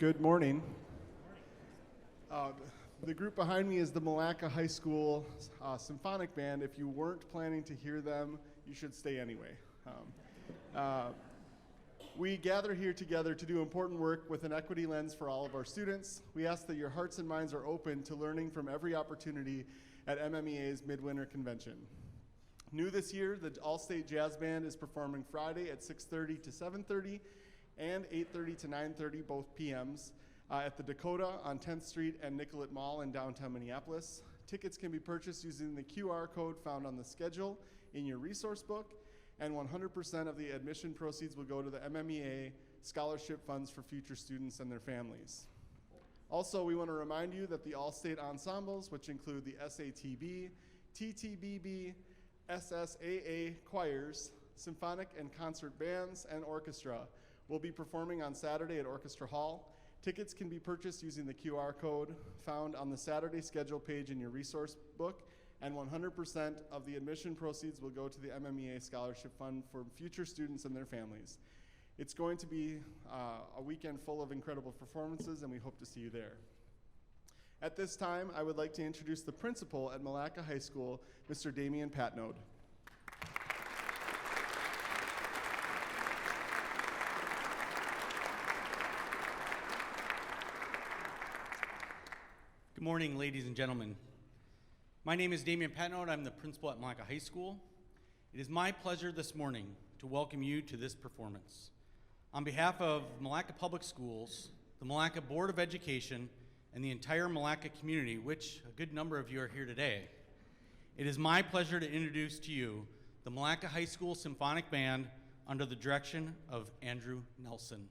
Good morning. The group behind me is the Milaca High School Symphonic Band. If you weren't planning to hear them, you should stay anyway. We gather here together to do important work with an equity lens for all of our students. We ask that your hearts and minds are open to learning from every opportunity at MMEA's Midwinter Convention. New this year, the All-State Jazz Band is performing Friday at 6:30 to 7:30 and 8:30 to 9:30, both PMs, at the Dakota on 10th Street and Nicollet Mall in downtown Minneapolis. Tickets can be purchased using the QR code found on the schedule in your resource book, and 100% of the admission proceeds will go to the MMEA scholarship funds for future students and their families. Also, we want to remind you that the All-State ensembles, which include the SATB, TTBB, SSAA choirs, symphonic and concert bands, and orchestra, will be performing on Saturday at Orchestra Hall. Tickets can be purchased using the QR code found on the Saturday schedule page in your resource book, and 100% of the admission proceeds will go to the MMEA Scholarship Fund for future students and their families. It's going to be a weekend full of incredible performances, and we hope to see you there. At this time, I would like to introduce the principal at Milaca High School, Mr. Damian Patnode. Good morning, ladies and gentlemen. My name is Damian Patnode. I'm the principal at Milaca High School. It is my pleasure this morning to welcome you to this performance. On behalf of Milaca Public Schools, the Milaca Board of Education, and the entire Milaca community, which a good number of you are here today, it is my pleasure to introduce to you the Milaca High School Symphonic Band under the direction of Andrew Nelson.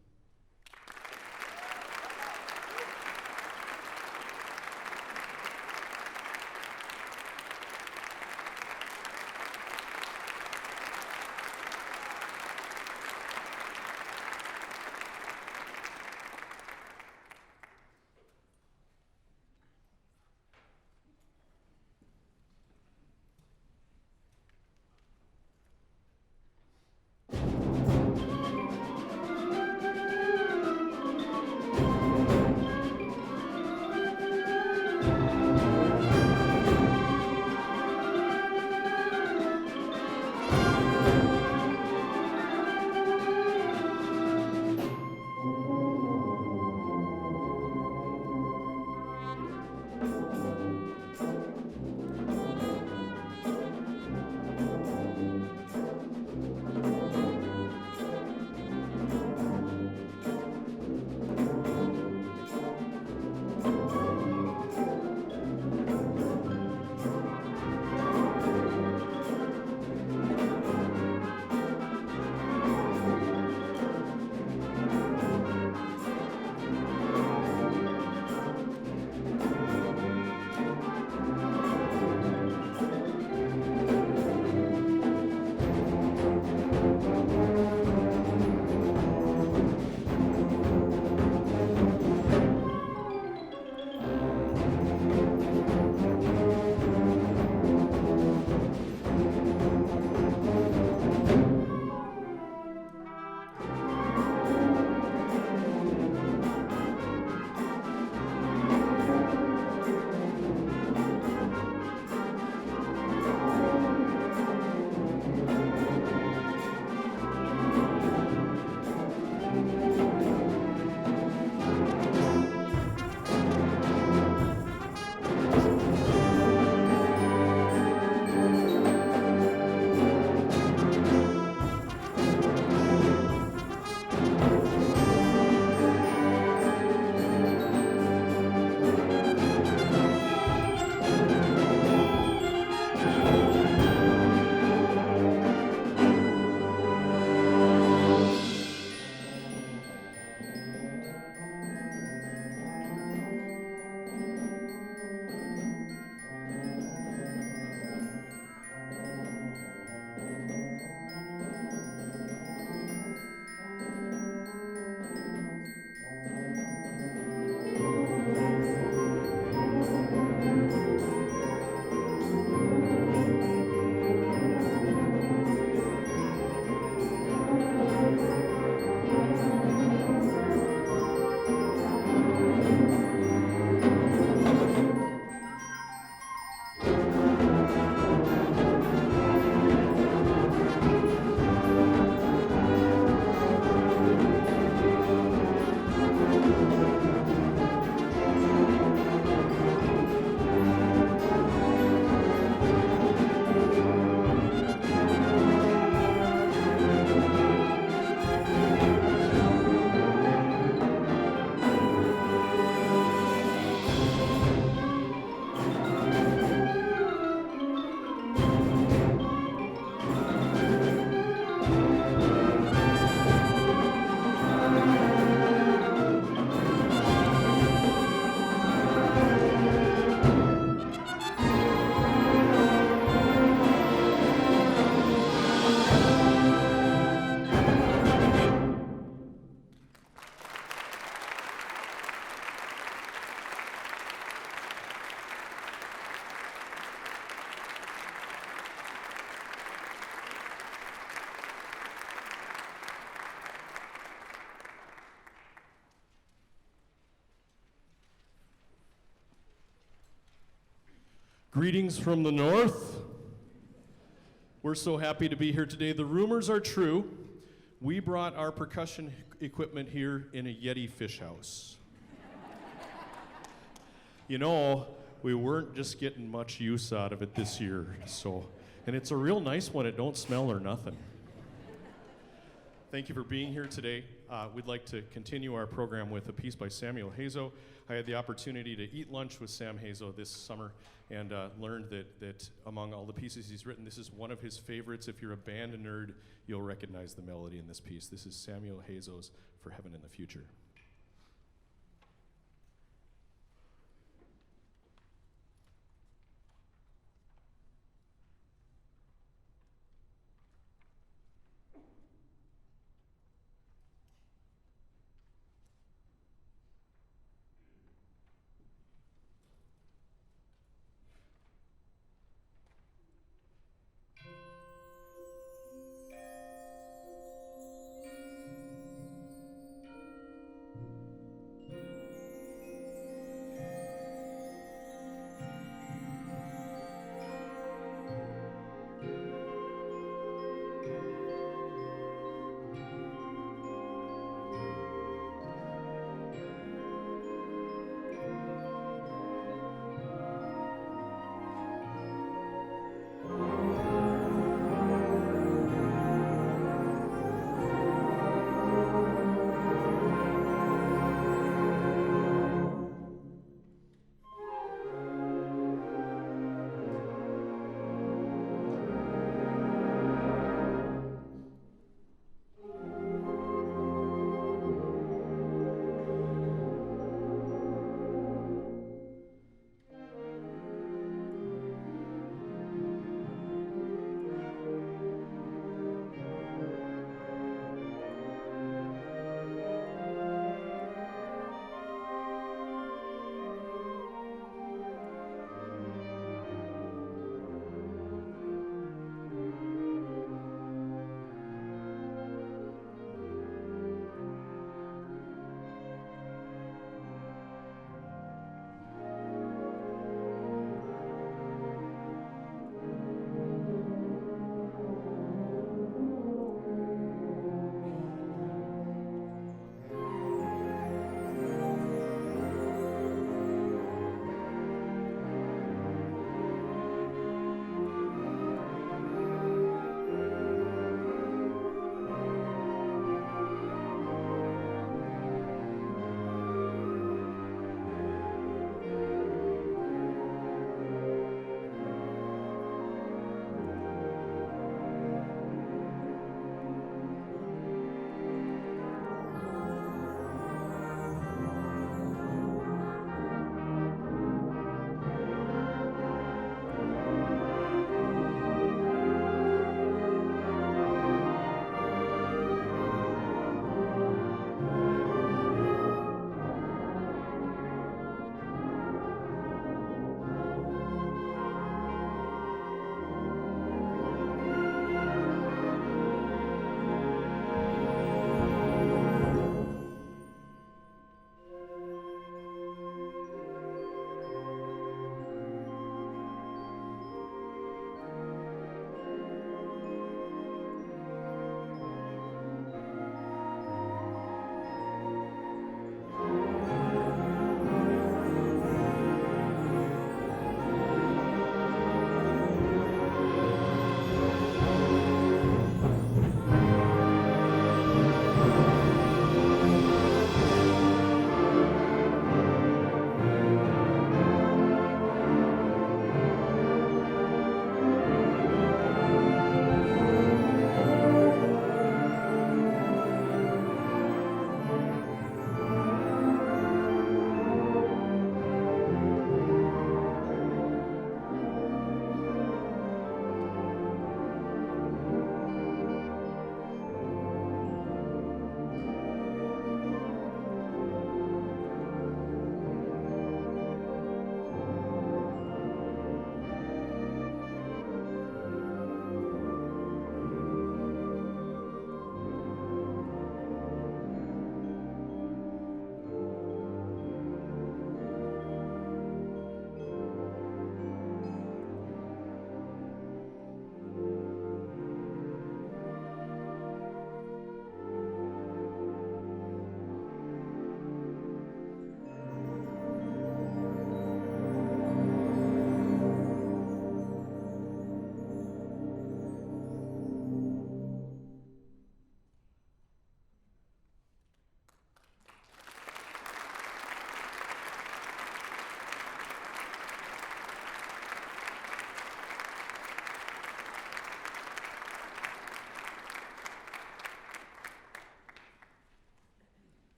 Greetings from the north. We're so happy to be here today. The rumors are true. We brought our percussion equipment here in a Yeti fish house. You know, we weren't just getting much use out of it this year, and it's a real nice one. It don't smell or nothing. Thank you for being here today. We'd like to continue our program with a piece by Samuel Hazo. I had the opportunity to eat lunch with Sam Hazo this summer and learned that among all the pieces he's written, this is one of his favorites. If you're a band nerd, you'll recognize the melody in this piece. This is Samuel Hazo's For Heaven in the Future.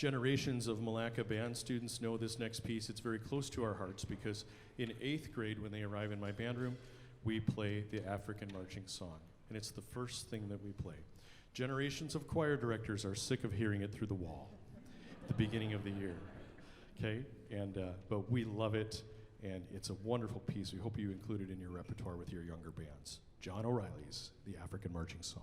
Generations of Milaca band students know this next piece. It's very close to our hearts because in 8th grade, when they arrive in my band room, we play the African marching song. And it's the first thing that we play. Generations of choir directors are sick of hearing it through the wall at the beginning of the year. Okay? But we love it, and it's a wonderful piece. We hope you include it in your repertoire with your younger bands. John O'Reilly's The African Marching Song.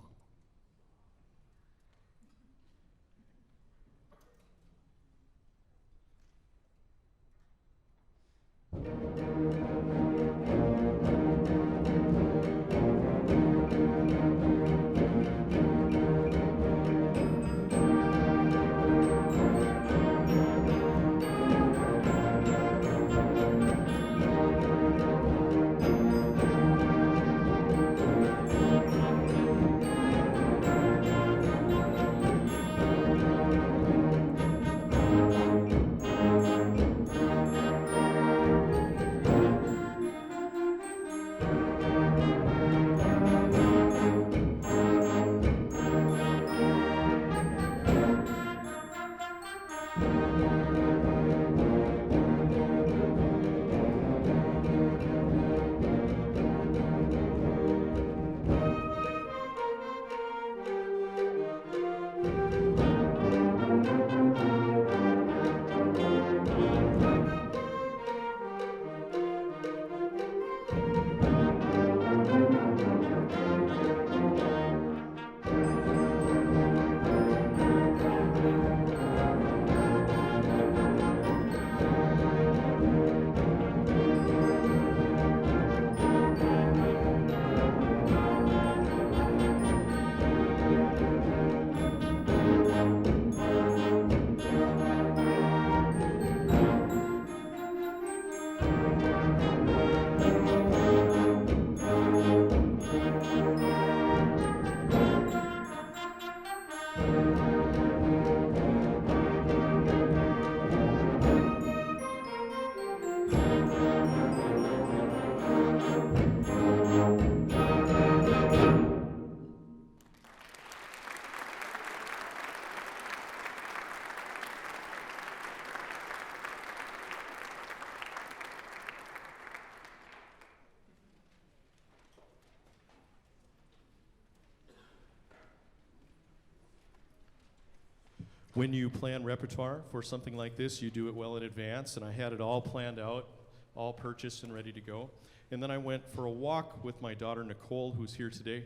When you plan repertoire for something like this, you do it well in advance, and I had it all planned out, all purchased and ready to go. And then I went for a walk with my daughter Nicole, who's here today,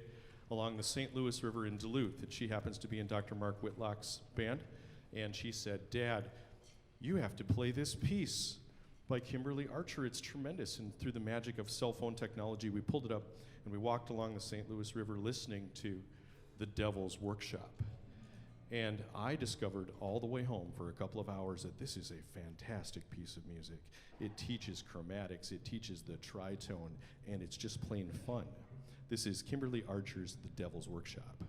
along the St. Louis River in Duluth, and she happens to be in Dr. Mark Whitlock's band. And she said, "Dad, you have to play this piece by Kimberly Archer. It's tremendous." And through the magic of cell phone technology, we pulled it up, and we walked along the St. Louis River listening to The Devil's Workshop. And I discovered all the way home for a couple of hours that this is a fantastic piece of music. It teaches chromatics, it teaches the tritone, and it's just plain fun. This is Kimberly Archer's The Devil's Workshop.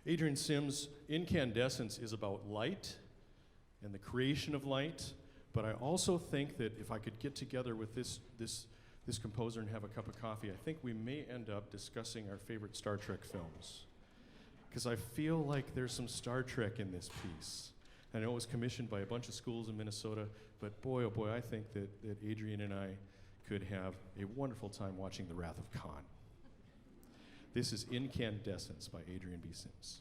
Adrian Sims' Incandescence is about light and the creation of light, but I also think that if I could get together with this composer and have a cup of coffee, I think we may end up discussing our favorite Star Trek films. Because I feel like there's some Star Trek in this piece. I know it was commissioned by a bunch of schools in Minnesota, but boy, oh boy, I think that Adrian and I could have a wonderful time watching The Wrath of Khan. This is Incandescence by Adrian B. Sims.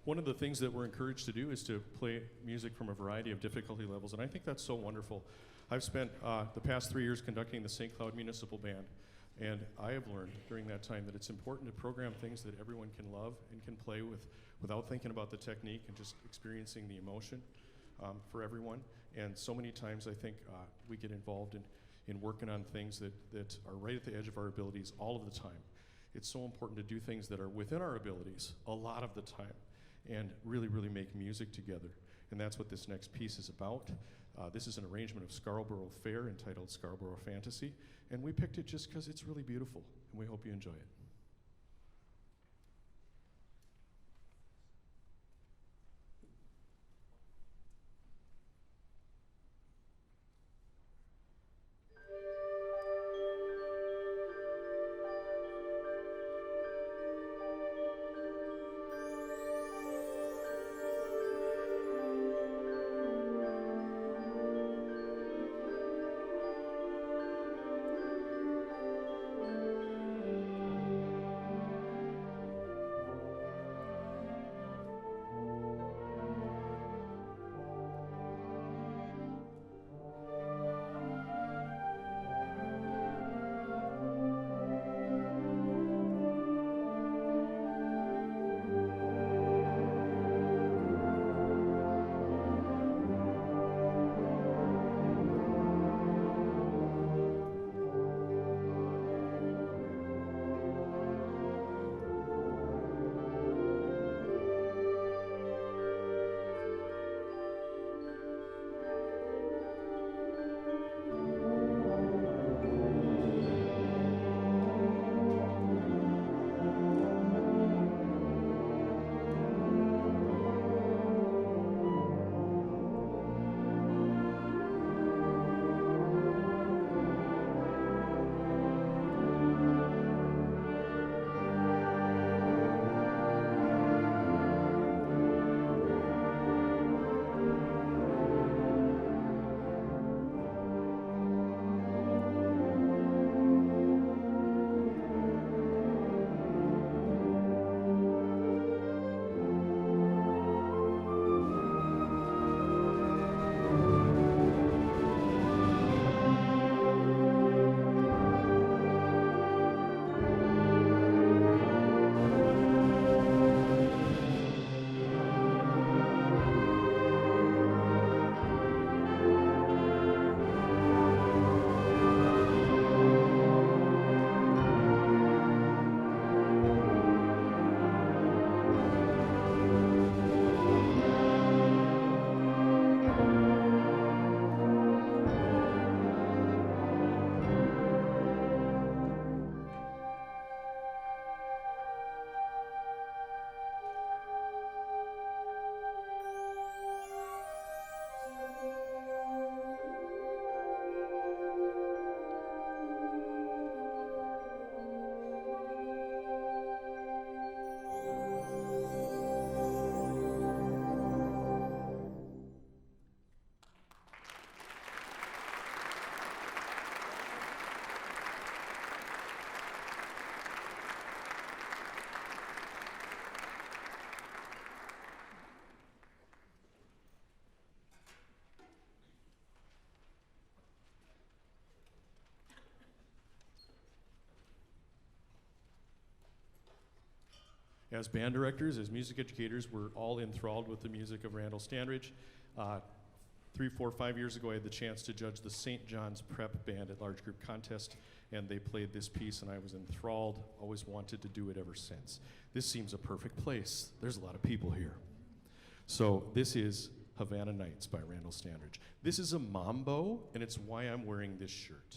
one of the things that we're encouraged to do is to play music from a variety of difficulty levels, and I think that's so wonderful. I've spent the past 3 years conducting the St. Cloud Municipal Band, and I have learned during that time that it's important to program things that everyone can love and can play with without thinking about the technique and just experiencing the emotion for everyone. And so many times I think we get involved in working on things that are right at the edge of our abilities all of the time. It's so important to do things that are within our abilities a lot of the time and really, really make music together. And that's what this next piece is about. This is an arrangement of Scarborough Fair entitled Scarborough Fantasy, and we picked it just because it's really beautiful, and we hope you enjoy it. As band directors, as music educators, we're all enthralled with the music of Randall Standridge. 3, 4, 5 years ago, I had the chance to judge the St. John's Prep Band at Large Group Contest, and they played this piece, and I was enthralled, always wanted to do it ever since. This seems a perfect place. There's a lot of people here. So this is Havana Nights by Randall Standridge. This is a mambo, and it's why I'm wearing this shirt.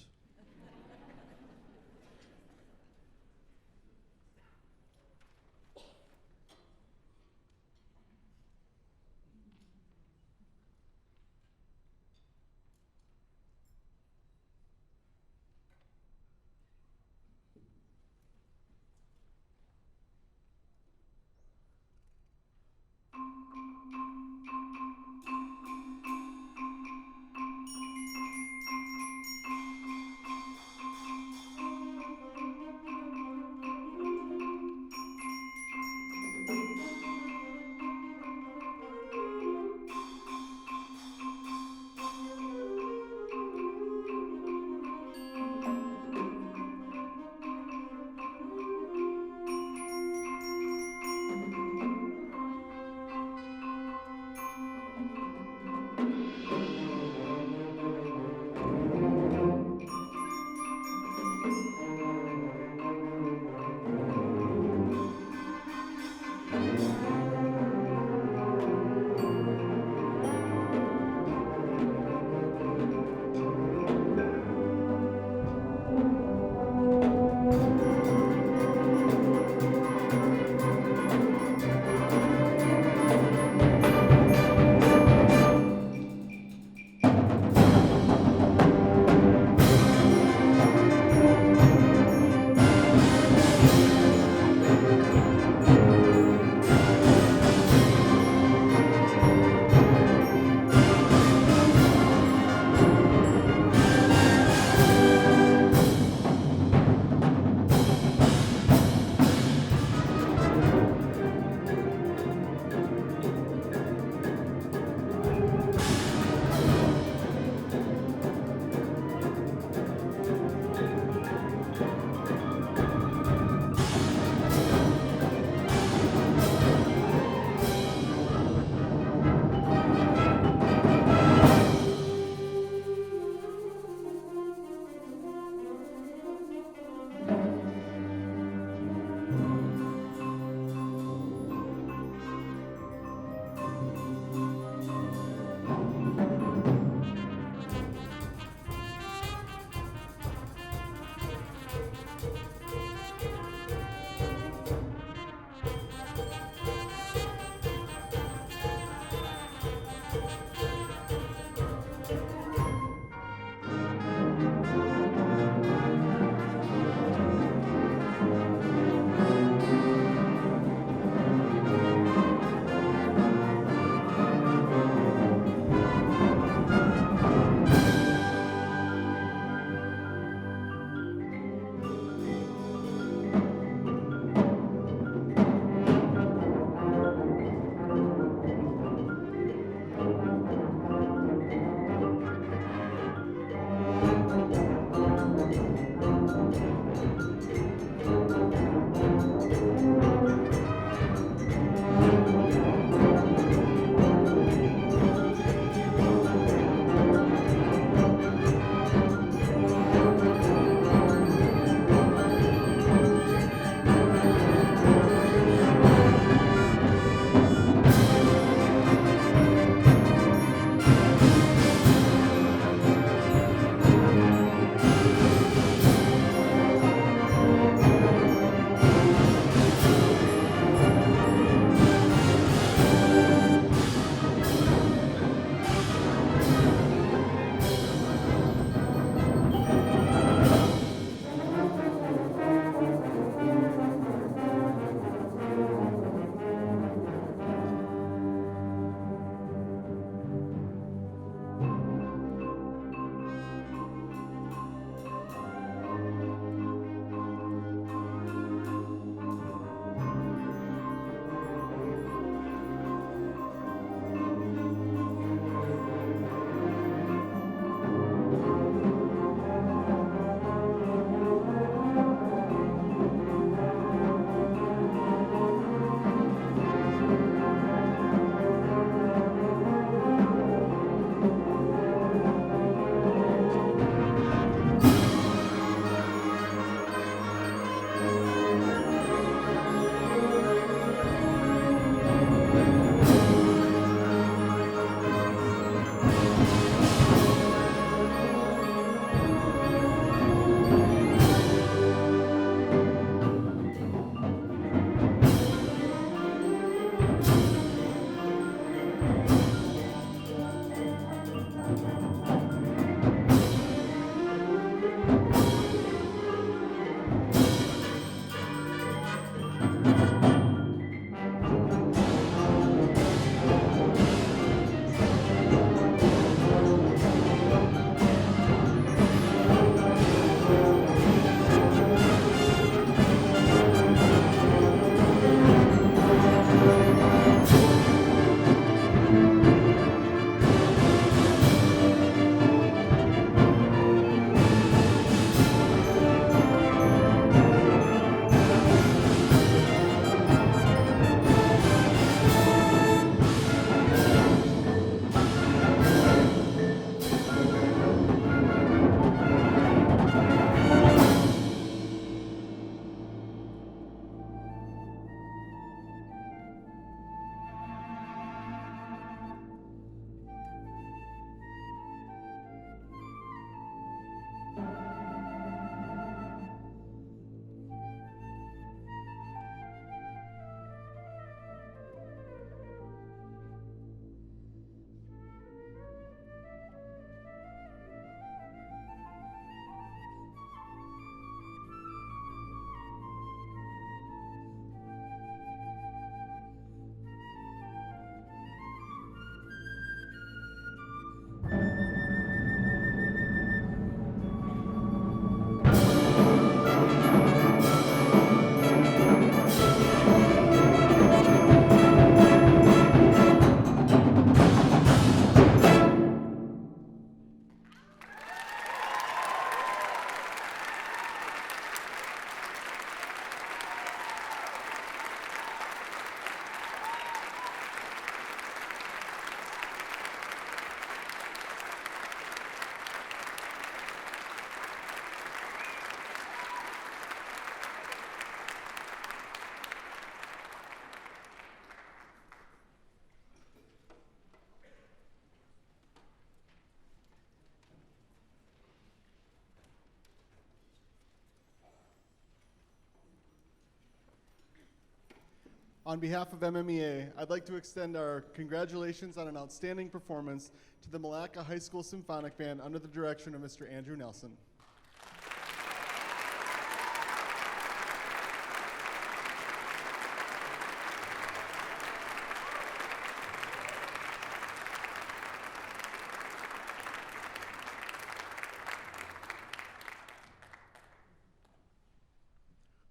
On behalf of MMEA, I'd like to extend our congratulations on an outstanding performance to the Milaca High School Symphonic Band under the direction of Mr. Andrew Nelson.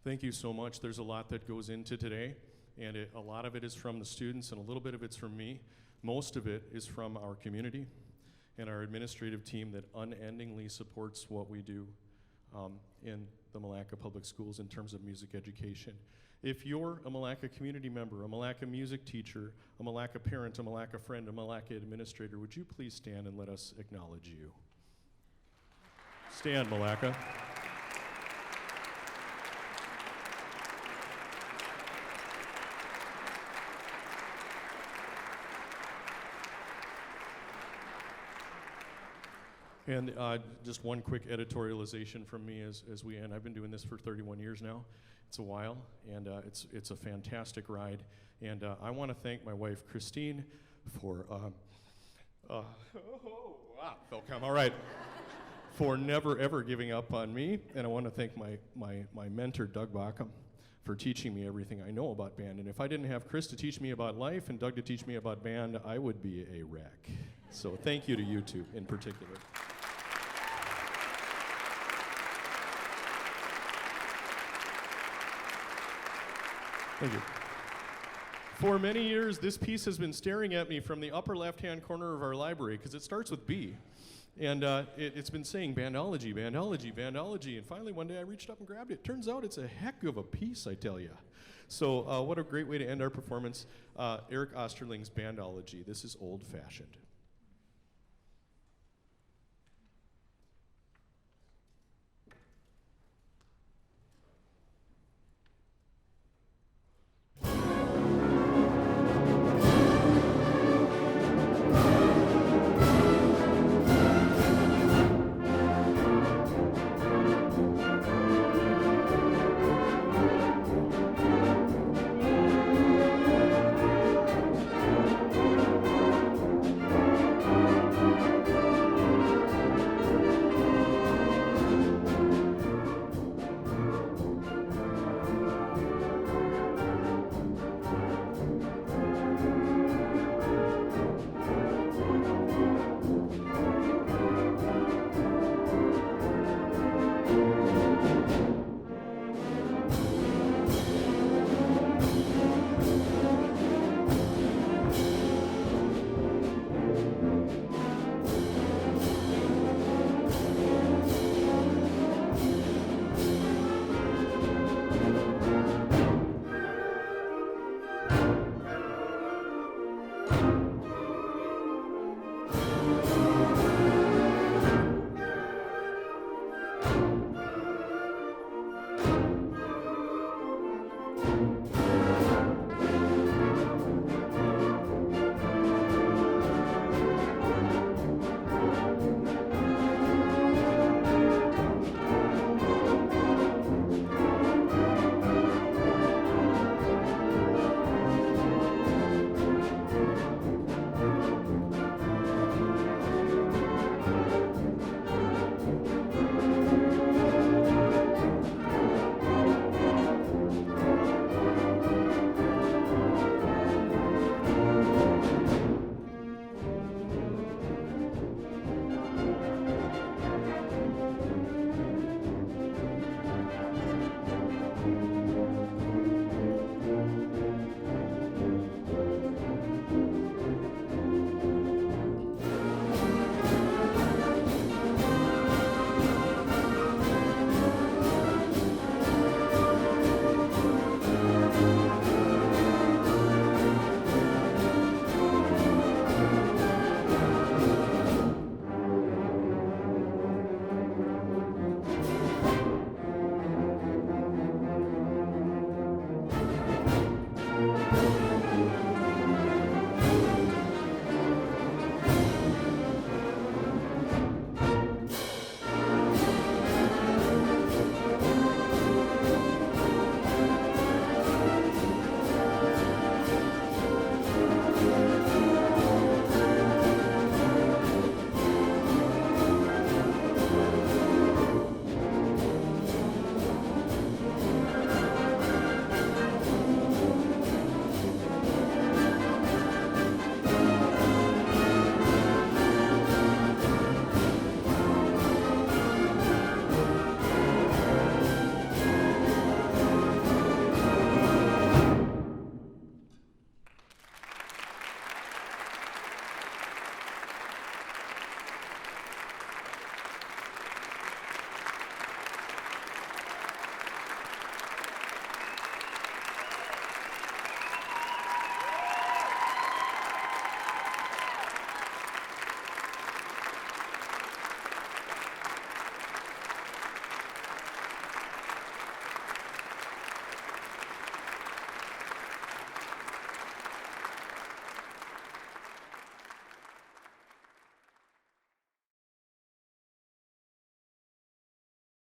Thank you so much. There's a lot that goes into today, and a lot of it is from the students, and a little bit of it's from me. Most of it is from our community and our administrative team that unendingly supports what we do in the Milaca Public Schools in terms of music education. If you're a Milaca community member, a Milaca music teacher, a Milaca parent, a Milaca friend, a Milaca administrator, would you please stand and let us acknowledge you? Stand, Milaca. And just one quick editorialization from me as we end. I've been doing this for 31 years now. It's a while, and it's a fantastic ride. And I want to thank my wife, Christine, for, all right, for never, ever giving up on me. And I want to thank my mentor, Doug Backham, for teaching me everything I know about band. And if I didn't have Chris to teach me about life and Doug to teach me about band, I would be a wreck. So thank you to you two in particular. Thank you. For many years, this piece has been staring at me from the upper left-hand corner of our library because it starts with B. And it's been saying bandology, bandology, bandology. And finally, one day I reached up and grabbed it. Turns out it's a heck of a piece, I tell you. So what a great way to end our performance. Eric Osterling's Bandology. This is old-fashioned.